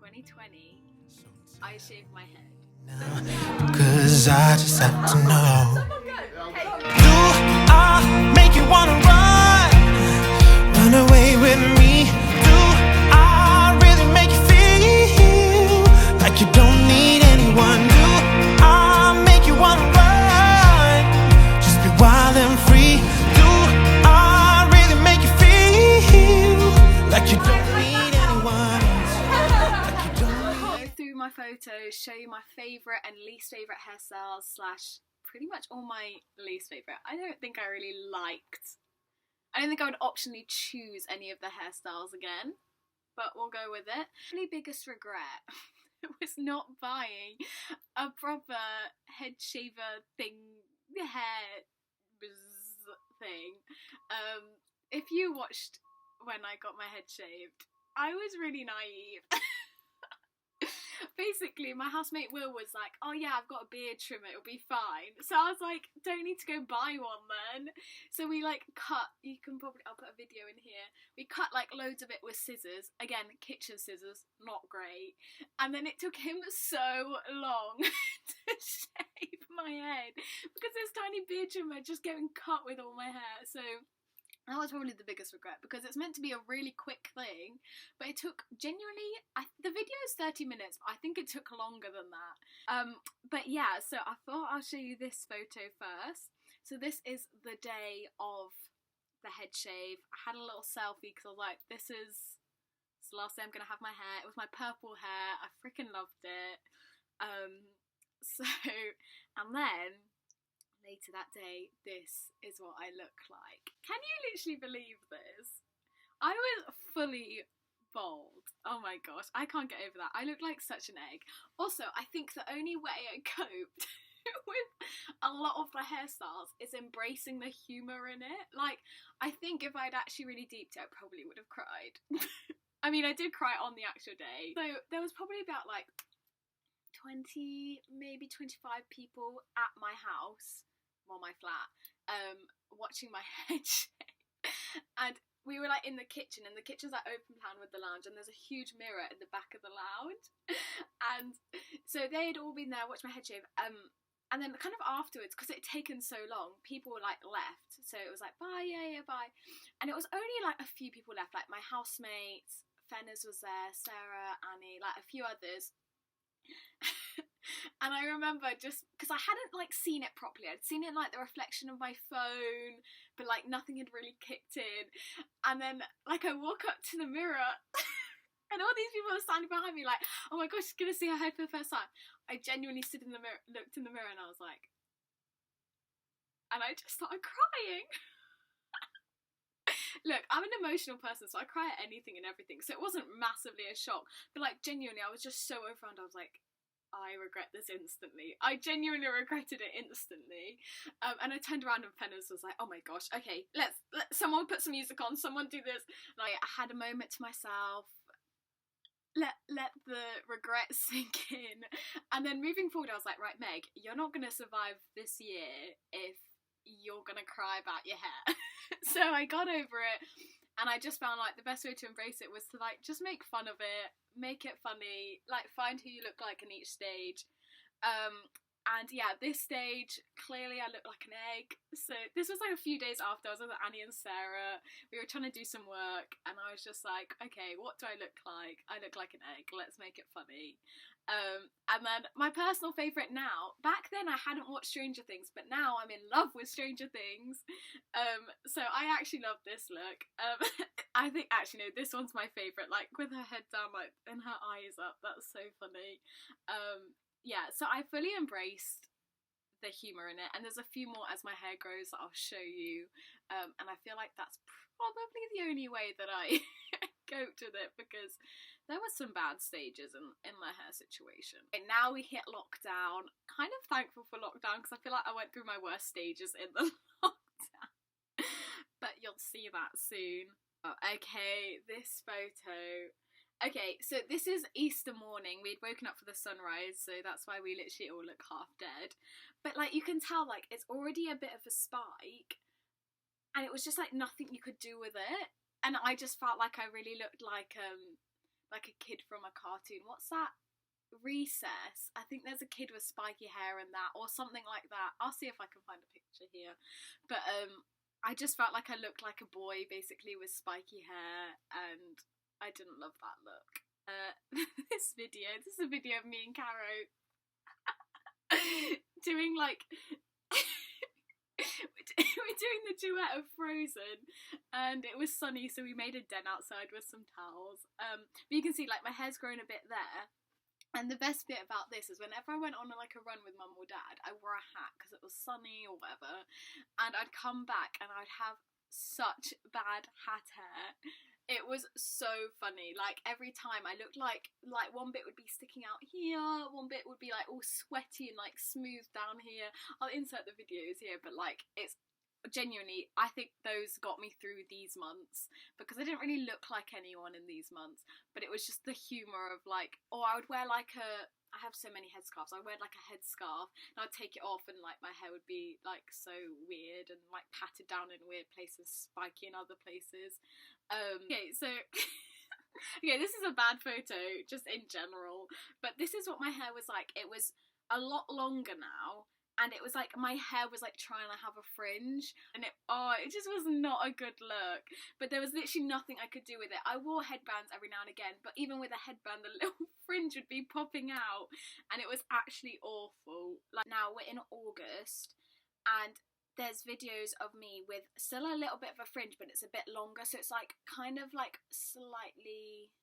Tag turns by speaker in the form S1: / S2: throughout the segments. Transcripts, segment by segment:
S1: 2020, I shaved my head.
S2: Cause I just have to know. Do I make you wanna run away with me? Do I really make you feel like you don't need anyone? Do I make you wanna run? Just be wild and free. Do I really make you feel like you don't need anyone? Like you don't need.
S1: Go through my photos, show you my favourite and least favourite hairstyles slash pretty much all my least favourite. I don't think I don't think I would optionally choose any of the hairstyles again, but we'll go with it. My biggest regret was not buying a proper head shaver hair thing. If you watched when I got my head shaved, I was really naive. Basically, my housemate Will was like, oh yeah, I've got a beard trimmer, it'll be fine. So I was like, don't need to go buy one then. So we cut, I'll put a video in here. We cut loads of it with scissors. Again, kitchen scissors, not great. And then it took him so long to shave my head because this tiny beard trimmer just getting cut with all my hair. So that was probably the biggest regret because it's meant to be a really quick thing, but it took genuinely, the video is 30 minutes, but I think it took longer than that. But yeah, so I thought I'll show you this photo first. So this is the day of the head shave. I had a little selfie because I was like, this is the last day I'm going to have my hair. It was my purple hair. I freaking loved it. And then later that day, this is what I look like. Can you literally believe this? I was fully bald. Oh my gosh, I can't get over that. I look like such an egg. Also, I think the only way I coped with a lot of the hairstyles is embracing the humour in it. I think if I'd actually really deeped it, I probably would have cried. I mean, I did cry on the actual day. So there was probably about 20, maybe 25 people at my house, well, my flat, watching my head shave. And we were in the kitchen, and the kitchen's open plan with the lounge, and there's a huge mirror in the back of the lounge. And so they had all been there, watched my head shave. And then kind of afterwards, because it had taken so long, people were left. So it was bye, yeah, bye. And it was only a few people left, my housemates, Fenner's was there, Sarah, Annie, a few others. And I remember just because I hadn't seen it properly. I'd seen it the reflection of my phone, but nothing had really kicked in. And then I walk up to the mirror and all these people are standing behind me oh my gosh, she's gonna see her head for the first time. I genuinely stood in the mirror, looked in the mirror, and I was like, and I just started crying. Look, I'm an emotional person, so I cry at anything and everything, so it wasn't massively a shock, but genuinely I was just so overwhelmed. I was like, I regret this instantly. I genuinely regretted it instantly. And I turned around and Fenner's was like, oh my gosh, okay, let someone put some music on, someone do this. I had a moment to myself, let the regret sink in. And then moving forward, I was like, right, Meg, you're not going to survive this year if you're going to cry about your hair. So I got over it. And I just found the best way to embrace it was to just make fun of it, make it funny, find who you look like in each stage. And yeah, this stage, clearly I look like an egg. So this was a few days after I was with Annie and Sarah. We were trying to do some work and I was just like, okay, what do I look like? I look like an egg, let's make it funny. And then my personal favourite now, back then I hadn't watched Stranger Things, but now I'm in love with Stranger Things. So I actually love this look. I think actually no, this one's my favourite, with her head down and her eyes up. That's so funny. Yeah, so I fully embraced the humour in it, and there's a few more as my hair grows that I'll show you. And I feel like that's probably the only way that I coped with it, because there were some bad stages in my hair situation. And now we hit lockdown. Kind of thankful for lockdown because I feel like I went through my worst stages in the lockdown. But you'll see that soon. Oh, okay, this photo. Okay, so this is Easter morning. We'd woken up for the sunrise, so that's why we literally all look half dead. But you can tell it's already a bit of a spike, and it was just nothing you could do with it. And I just felt like I really looked like like a kid from a cartoon. What's that? Recess. I think there's a kid with spiky hair in that, or something like that. I'll see if I can find a picture here. But I just felt like I looked like a boy, basically, with spiky hair, and I didn't love that look. This is a video of me and Caro doing like we're doing the duet of Frozen, and it was sunny, so we made a den outside with some towels. But you can see like my hair's grown a bit there. And the best bit about this is whenever I went on like a run with mum or dad, I wore a hat because it was sunny or whatever, and I'd come back and I'd have such bad hat hair. It was so funny. Like every time I looked like one bit would be sticking out here, one bit would be like all sweaty and like smooth down here. I'll insert the videos here, but like it's genuinely, I think those got me through these months, because I didn't really look like anyone in these months, but it was just the humour of like, or I would wear like I have so many headscarves, I would wear like a headscarf and I'd take it off and like my hair would be like so weird and like patted down in weird places, spiky in other places. Okay, so okay, this is a bad photo just in general, but this is what my hair was like. It was a lot longer now, and it was like my hair was like trying to have a fringe, and it just was not a good look. But there was literally nothing I could do with it. I wore headbands every now and again, but even with a headband the little fringe would be popping out, and it was actually awful. Like now we're in August and there's videos of me with still a little bit of a fringe, but it's a bit longer, so it's like kind of like slightly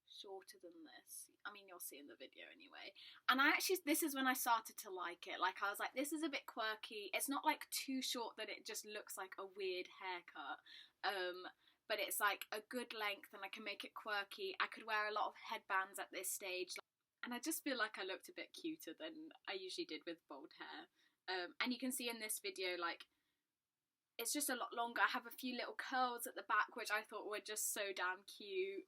S1: shorter than this. I mean, you'll see in the video anyway. And this is when I started to like it. Like I was like, this is a bit quirky. It's not like too short that it just looks like a weird haircut, but it's like a good length and I can make it quirky. I could wear a lot of headbands at this stage, and I just feel like I looked a bit cuter than I usually did with bald hair. And you can see in this video, like, it's just a lot longer. I have a few little curls at the back, which I thought were just so damn cute.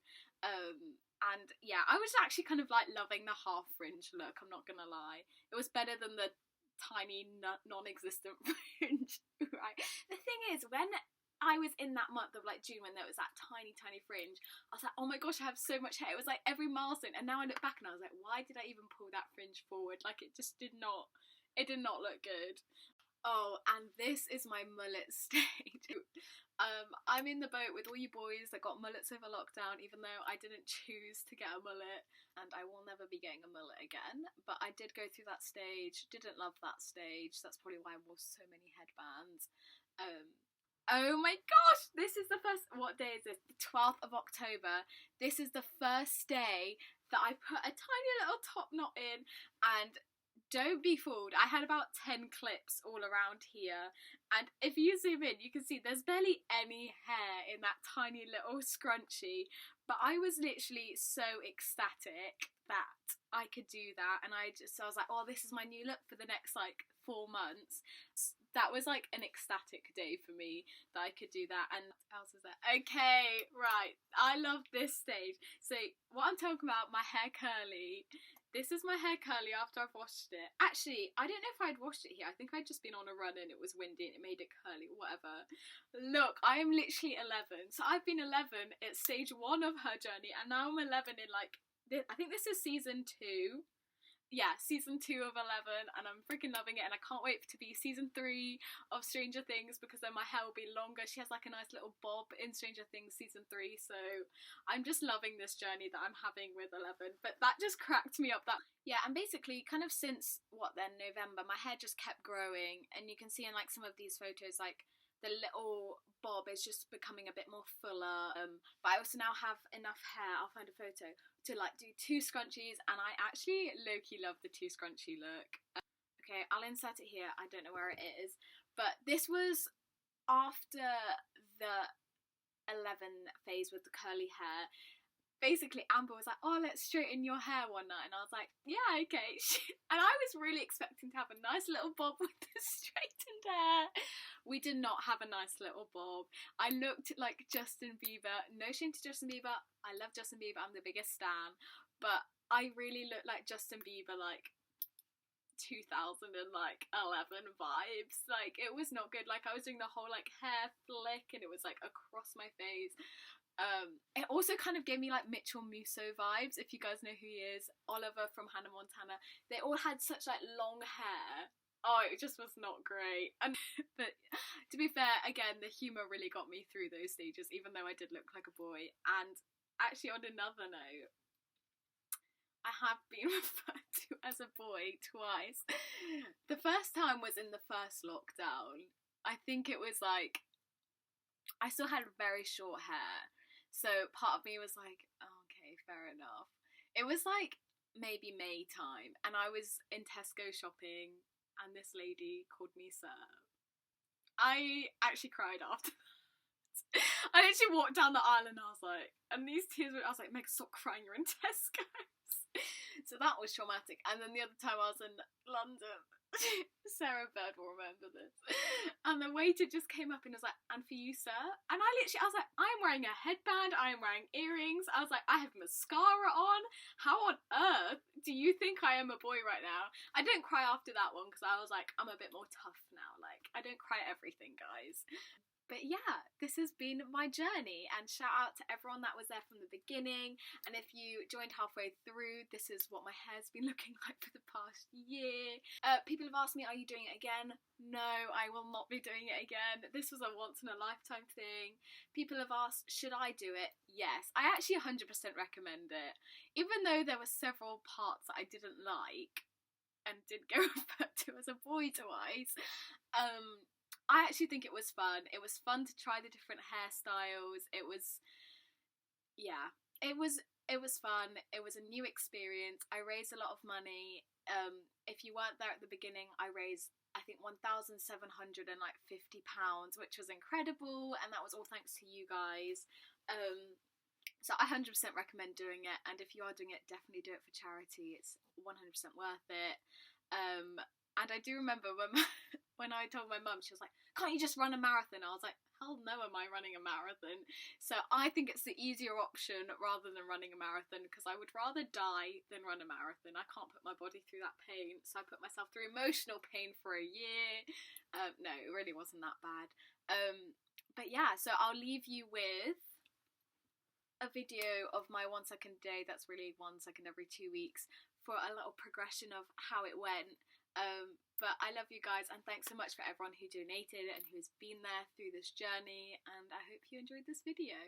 S1: And yeah, I was actually kind of like loving the half fringe look, I'm not gonna lie. It was better than the tiny non-existent fringe, right? The thing is, when I was in that month of like June, when there was that tiny fringe, I was like, oh my gosh, I have so much hair. It was like every milestone, and now I look back and I was like, why did I even pull that fringe forward? Like it did not look good. Oh, and this is my mullet stage. I'm in the boat with all you boys that got mullets over lockdown, even though I didn't choose to get a mullet, and I will never be getting a mullet again. But I did go through that stage, didn't love that stage. That's probably why I wore so many headbands. Oh my gosh, this is the first, what day is this? The 12th of October. This is the first day that I put a tiny little top knot in, and don't be fooled, I had about 10 clips all around here, and if you zoom in you can see there's barely any hair in that tiny little scrunchie, but I was literally so ecstatic that I could do that, and so I was like, oh, this is my new look for the next like 4 months. That was like an ecstatic day for me that I could do that. And what else is there? Okay, right, I love this stage. So what I'm talking about, my hair curly. This is my hair curly after I've washed it. Actually, I don't know if I'd washed it here. I think I'd just been on a run and it was windy and it made it curly, whatever. Look, I am literally 11. So I've been 11 at stage 1 of her journey, and now I'm 11 in like, I think this is season 2. Yeah, season 2 of 11, and I'm freaking loving it, and I can't wait to be season 3 of Stranger Things, because then my hair will be longer. She has like a nice little bob in Stranger Things season 3, so I'm just loving this journey that I'm having with 11. But that just cracked me up. That, yeah, and basically kind of since November, my hair just kept growing, and you can see in like some of these photos, like the little bob is just becoming a bit more fuller, but I also now have enough hair, I'll find a photo, to like do 2 scrunchies, and I actually low-key love the 2 scrunchie look. Okay, I'll insert it here, I don't know where it is, but this was after the 11 phase with the curly hair. Basically, Amber was like, oh, let's straighten your hair one night, and I was like, yeah, okay. And I was really expecting to have a nice little bob with the straightened hair. We did not have a nice little bob. I looked like Justin Bieber. No shame to Justin Bieber. I love Justin Bieber. I'm the biggest stan. But I really looked like Justin Bieber, like 2011 vibes. Like, it was not good. Like, I was doing the whole like hair flick, and it was like across my face. It also kind of gave me like Mitchell Musso vibes, if you guys know who he is. Oliver from Hannah Montana. They all had such like long hair. Oh, it just was not great. And but to be fair, again, the humour really got me through those stages, even though I did look like a boy. And actually, on another note, I have been referred to as a boy twice. The first time was in the first lockdown. I think it was like, I still had very short hair. So part of me was like, oh, okay, fair enough. It was like maybe May time, and I was in Tesco shopping, and this lady called me sir. I actually cried after that. I actually walked down the aisle and I was like, and these tears were, I was like, Meg, stop crying, you're in Tesco's. So that was traumatic. And then the other time I was in London, Sarah Bird will remember this, and the waiter just came up and was like, and for you, sir? And I was like, I'm wearing a headband, I am wearing earrings, I was like, I have mascara on, how on earth do you think I am a boy right now? I didn't cry after that one, because I was like, I'm a bit more tough now, like, I don't cry at everything, guys. But yeah, this has been my journey, and shout out to everyone that was there from the beginning. And if you joined halfway through, this is what my hair's been looking like for the past year. People have asked me, are you doing it again? No, I will not be doing it again. This was a once in a lifetime thing. People have asked, should I do it? Yes, I actually 100% recommend it. Even though there were several parts that I didn't like and did get referred to as a boy twice, I actually think it was fun. It was fun to try the different hairstyles. It was, yeah, it was fun. It was a new experience. I raised a lot of money. If you weren't there at the beginning, I raised, I think, £1,750, which was incredible, and that was all thanks to you guys. So I 100% recommend doing it, and if you are doing it, definitely do it for charity. It's 100% worth it. And I do remember when I told my mum, she was like, can't you just run a marathon? I was like, hell no, am I running a marathon? So I think it's the easier option rather than running a marathon, because I would rather die than run a marathon. I can't put my body through that pain, so I put myself through emotional pain for a year. No, it really wasn't that bad. But yeah, so I'll leave you with a video of my 1 second day. That's really 1 second every 2 weeks, for a little progression of how it went. But I love you guys, and thanks so much for everyone who donated and who's been there through this journey, and I hope you enjoyed this video.